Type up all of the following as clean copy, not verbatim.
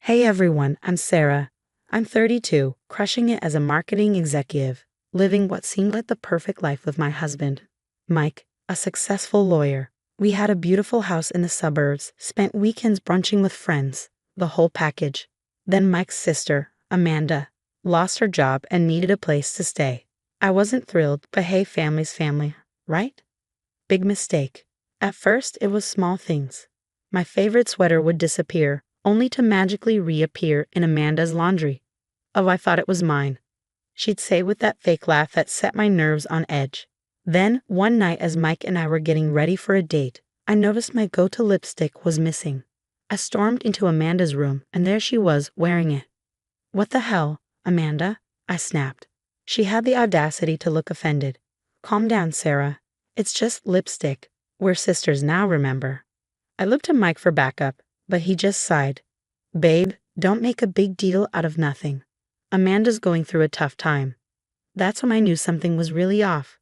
Hey everyone, I'm Sarah. I'm 32, crushing it as a marketing executive, living what seemed like the perfect life with my husband, Mike, a successful lawyer. We had a beautiful house in the suburbs, spent weekends brunching with friends, the whole package. Then Mike's sister, Amanda, lost her job and needed a place to stay. I wasn't thrilled, but hey, family's family, right? Big mistake. At first, it was small things. My favorite sweater would disappear, only to magically reappear in Amanda's laundry. Oh, I thought it was mine, she'd say with that fake laugh that set my nerves on edge. Then, one night as Mike and I were getting ready for a date, I noticed my go-to lipstick was missing. I stormed into Amanda's room, and there she was, wearing it. What the hell, Amanda? I snapped. She had the audacity to look offended. Calm down, Sarah. It's just lipstick. We're sisters now, remember? I looked to Mike for backup, but he just sighed. Babe, don't make a big deal out of nothing. Amanda's going through a tough time. That's when I knew something was really off.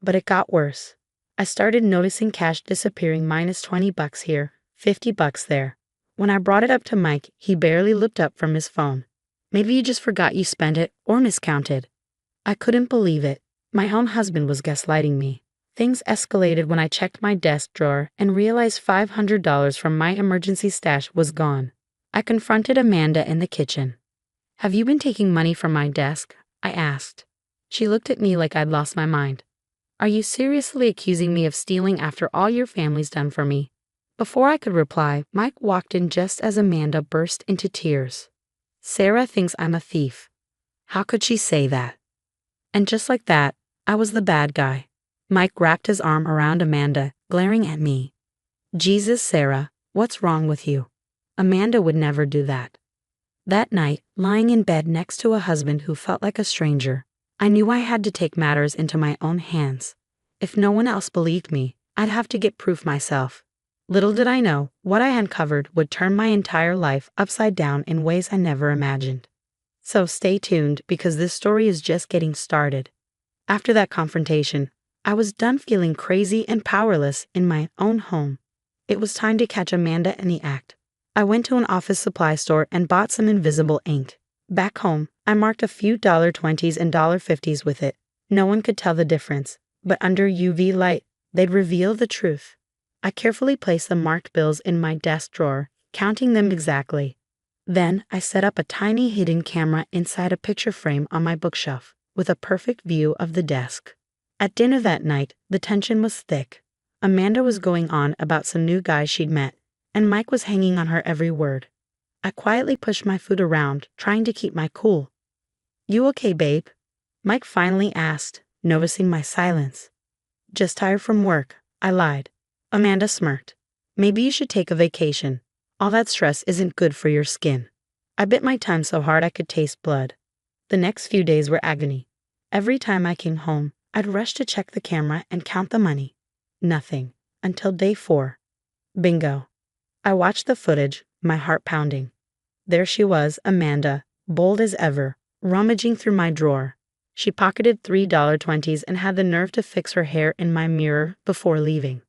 But it got worse. I started noticing cash disappearing, minus $20 here, $50 there. When I brought it up to Mike, he barely looked up from his phone. Maybe you just forgot you spent it or miscounted. I couldn't believe it. My own husband was gaslighting me. Things escalated when I checked my desk drawer and realized $500 from my emergency stash was gone. I confronted Amanda in the kitchen. Have you been taking money from my desk? I asked. She looked at me like I'd lost my mind. Are you seriously accusing me of stealing after all your family's done for me? Before I could reply, Mike walked in just as Amanda burst into tears. Sarah thinks I'm a thief. How could she say that? And just like that, I was the bad guy. Mike wrapped his arm around Amanda, glaring at me. Jesus, Sarah, what's wrong with you? Amanda would never do that. That night, lying in bed next to a husband who felt like a stranger, I knew I had to take matters into my own hands. If no one else believed me, I'd have to get proof myself. Little did I know, what I uncovered would turn my entire life upside down in ways I never imagined. So stay tuned, because this story is just getting started. After that confrontation, I was done feeling crazy and powerless in my own home. It was time to catch Amanda in the act. I went to an office supply store and bought some invisible ink. Back home, I marked a few $20s and $50s with it. No one could tell the difference, but under UV light, they'd reveal the truth. I carefully placed the marked bills in my desk drawer, counting them exactly. Then, I set up a tiny hidden camera inside a picture frame on my bookshelf, with a perfect view of the desk. At dinner that night, the tension was thick. Amanda was going on about some new guy she'd met, and Mike was hanging on her every word. I quietly pushed my food around, trying to keep my cool. You okay, babe? Mike finally asked, noticing my silence. Just tired from work, I lied. Amanda smirked. Maybe you should take a vacation. All that stress isn't good for your skin. I bit my tongue so hard I could taste blood. The next few days were agony. Every time I came home, I'd rush to check the camera and count the money. Nothing. Until day 4. Bingo. I watched the footage, my heart pounding. There she was, Amanda, bold as ever, rummaging through my drawer. She pocketed $20s and had the nerve to fix her hair in my mirror before leaving.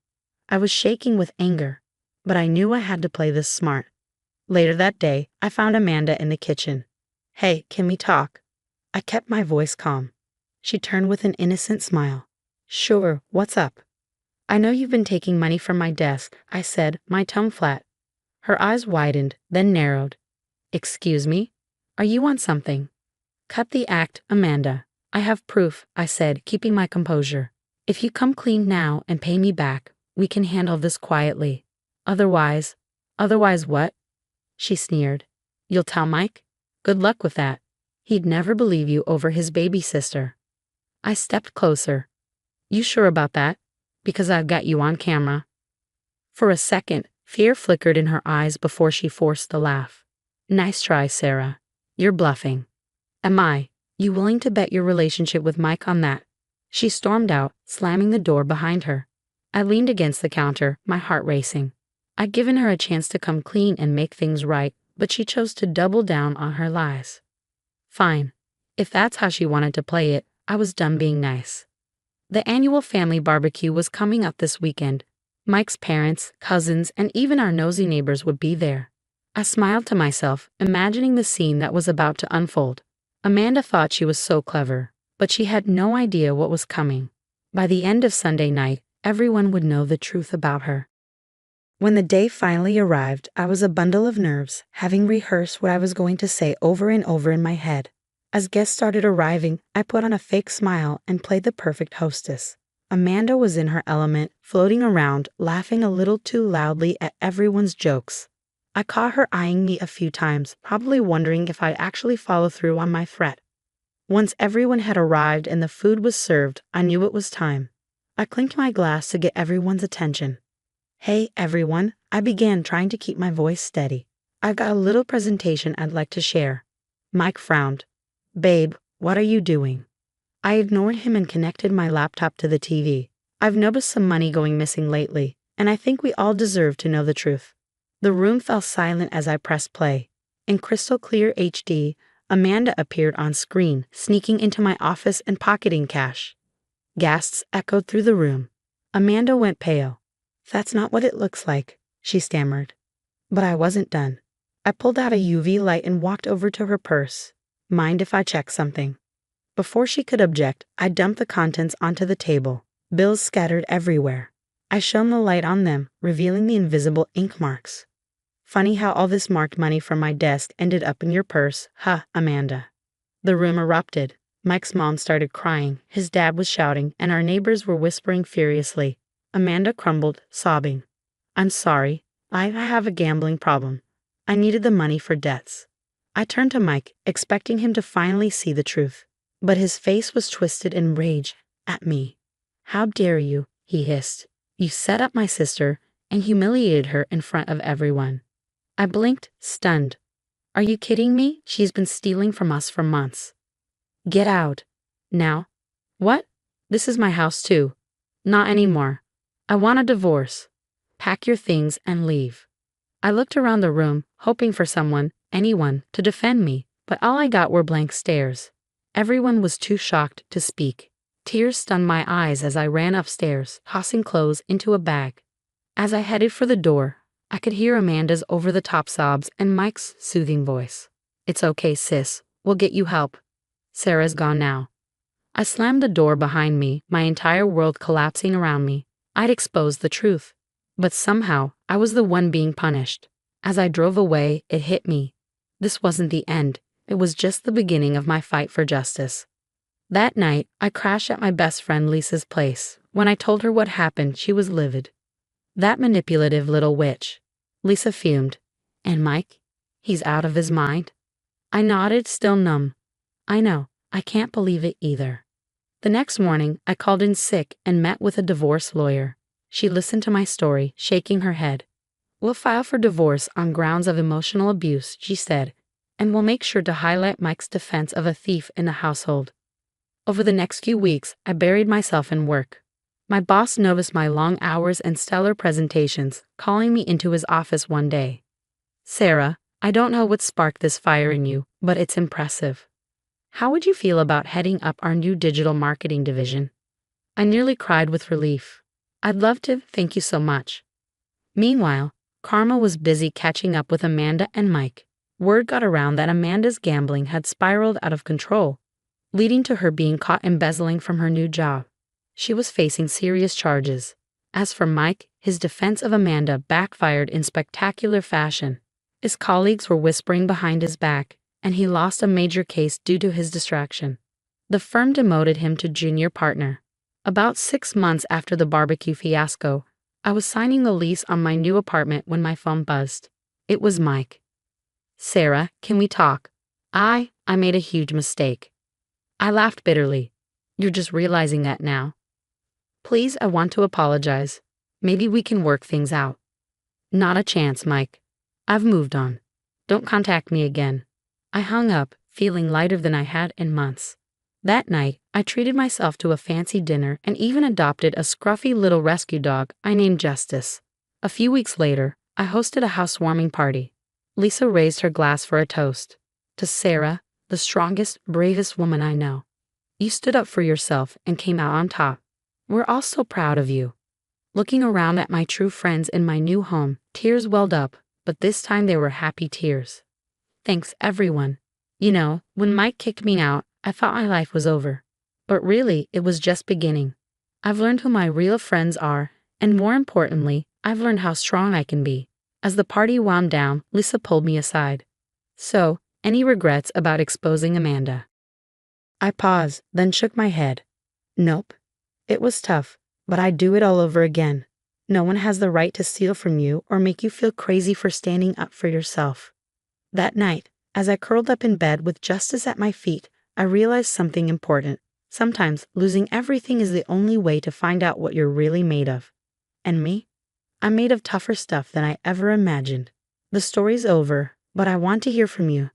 I was shaking with anger, but I knew I had to play this smart. Later that day, I found Amanda in the kitchen. Hey, can we talk? I kept my voice calm. She turned with an innocent smile. Sure, what's up? I know you've been taking money from my desk, I said, my tone flat. Her eyes widened, then narrowed. Excuse me? Are you on something? Cut the act, Amanda. I have proof, I said, keeping my composure. If you come clean now and pay me back, we can handle this quietly. Otherwise what? She sneered. You'll tell Mike? Good luck with that. He'd never believe you over his baby sister. I stepped closer. You sure about that? Because I've got you on camera. For a second, fear flickered in her eyes before she forced a laugh. Nice try, Sarah. You're bluffing. Am I? You willing to bet your relationship with Mike on that? She stormed out, slamming the door behind her. I leaned against the counter, my heart racing. I'd given her a chance to come clean and make things right, but she chose to double down on her lies. Fine. If that's how she wanted to play it, I was done being nice. The annual family barbecue was coming up this weekend. Mike's parents, cousins, and even our nosy neighbors would be there. I smiled to myself, imagining the scene that was about to unfold. Amanda thought she was so clever, but she had no idea what was coming. By the end of Sunday night, everyone would know the truth about her. When the day finally arrived, I was a bundle of nerves, having rehearsed what I was going to say over and over in my head. As guests started arriving, I put on a fake smile and played the perfect hostess. Amanda was in her element, floating around, laughing a little too loudly at everyone's jokes. I caught her eyeing me a few times, probably wondering if I'd actually follow through on my threat. Once everyone had arrived and the food was served, I knew it was time. I clinked my glass to get everyone's attention. "Hey, everyone," I began, trying to keep my voice steady. "I've got a little presentation I'd like to share." Mike frowned. "Babe, what are you doing?" I ignored him and connected my laptop to the TV. "I've noticed some money going missing lately, and I think we all deserve to know the truth." The room fell silent as I pressed play. In crystal clear HD, Amanda appeared on screen, sneaking into my office and pocketing cash. Gasps echoed through the room. Amanda went pale. "That's not what it looks like," she stammered. But I wasn't done. I pulled out a UV light and walked over to her purse. "Mind if I check something?" Before she could object, I dumped the contents onto the table, bills scattered everywhere. I shone the light on them, revealing the invisible ink marks. "Funny how all this marked money from my desk ended up in your purse, huh, Amanda?" The room erupted. Mike's mom started crying, his dad was shouting, and our neighbors were whispering furiously. Amanda crumbled, sobbing. "I'm sorry. I have a gambling problem. I needed the money for debts." I turned to Mike, expecting him to finally see the truth. But his face was twisted in rage at me. "How dare you?" he hissed. "You set up my sister and humiliated her in front of everyone." I blinked, stunned. "Are you kidding me? She's been stealing from us for months." "Get out. Now." "What? This is my house too." "Not anymore. I want a divorce. Pack your things and leave." I looked around the room, hoping for someone, anyone, to defend me, but all I got were blank stares. Everyone was too shocked to speak. Tears stung my eyes as I ran upstairs, tossing clothes into a bag. As I headed for the door, I could hear Amanda's over-the-top sobs and Mike's soothing voice. "It's okay, sis. We'll get you help. Sarah's gone now." I slammed the door behind me, my entire world collapsing around me. I'd exposed the truth. But somehow, I was the one being punished. As I drove away, it hit me. This wasn't the end. It was just the beginning of my fight for justice. That night, I crashed at my best friend Lisa's place. When I told her what happened, she was livid. "That manipulative little witch." Lisa fumed. "And Mike? He's out of his mind?" I nodded, still numb. "I know. I can't believe it either." The next morning, I called in sick and met with a divorce lawyer. She listened to my story, shaking her head. "We'll file for divorce on grounds of emotional abuse," she said, "and we'll make sure to highlight Mike's defense of a thief in the household." Over the next few weeks, I buried myself in work. My boss noticed my long hours and stellar presentations, calling me into his office one day. "Sarah, I don't know what sparked this fire in you, but it's impressive. How would you feel about heading up our new digital marketing division?" I nearly cried with relief. "I'd love to, thank you so much." Meanwhile, Karma was busy catching up with Amanda and Mike. Word got around that Amanda's gambling had spiraled out of control, leading to her being caught embezzling from her new job. She was facing serious charges. As for Mike, his defense of Amanda backfired in spectacular fashion. His colleagues were whispering behind his back, and he lost a major case due to his distraction. The firm demoted him to junior partner. About 6 months after the barbecue fiasco, I was signing the lease on my new apartment when my phone buzzed. It was Mike. "Sarah, can we talk?" I made a huge mistake." I laughed bitterly. "You're just realizing that now?" "Please, I want to apologize. Maybe we can work things out." "Not a chance, Mike. I've moved on. Don't contact me again." I hung up, feeling lighter than I had in months. That night, I treated myself to a fancy dinner and even adopted a scruffy little rescue dog I named Justice. A few weeks later, I hosted a housewarming party. Lisa raised her glass for a toast. "To Sarah, the strongest, bravest woman I know. You stood up for yourself and came out on top. We're all so proud of you." Looking around at my true friends in my new home, tears welled up. but this time they were happy tears. Thanks, everyone. You know, when Mike kicked me out, I thought my life was over. But really, it was just beginning. I've learned who my real friends are, and more importantly, I've learned how strong I can be. As the party wound down, Lisa pulled me aside. So, any regrets about exposing Amanda? I paused, then shook my head. Nope. It was tough, but I'd do it all over again. No one has the right to steal from you or make you feel crazy for standing up for yourself. That night, as I curled up in bed with justice at my feet, I realized something important. Sometimes losing everything is the only way to find out what you're really made of. And me? I'm made of tougher stuff than I ever imagined. The story's over, but I want to hear from you.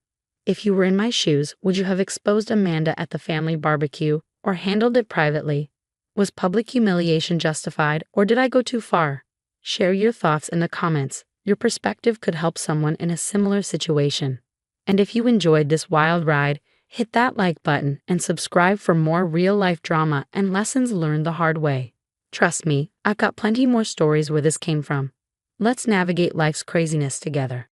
If you were in my shoes, would you have exposed Amanda at the family barbecue or handled it privately? Was public humiliation justified, or did I go too far? Share your thoughts in the comments. Your perspective could help someone in a similar situation. And if you enjoyed this wild ride, hit that like button and subscribe for more real-life drama and lessons learned the hard way. Trust me, I've got plenty more stories where this came from. Let's navigate life's craziness together.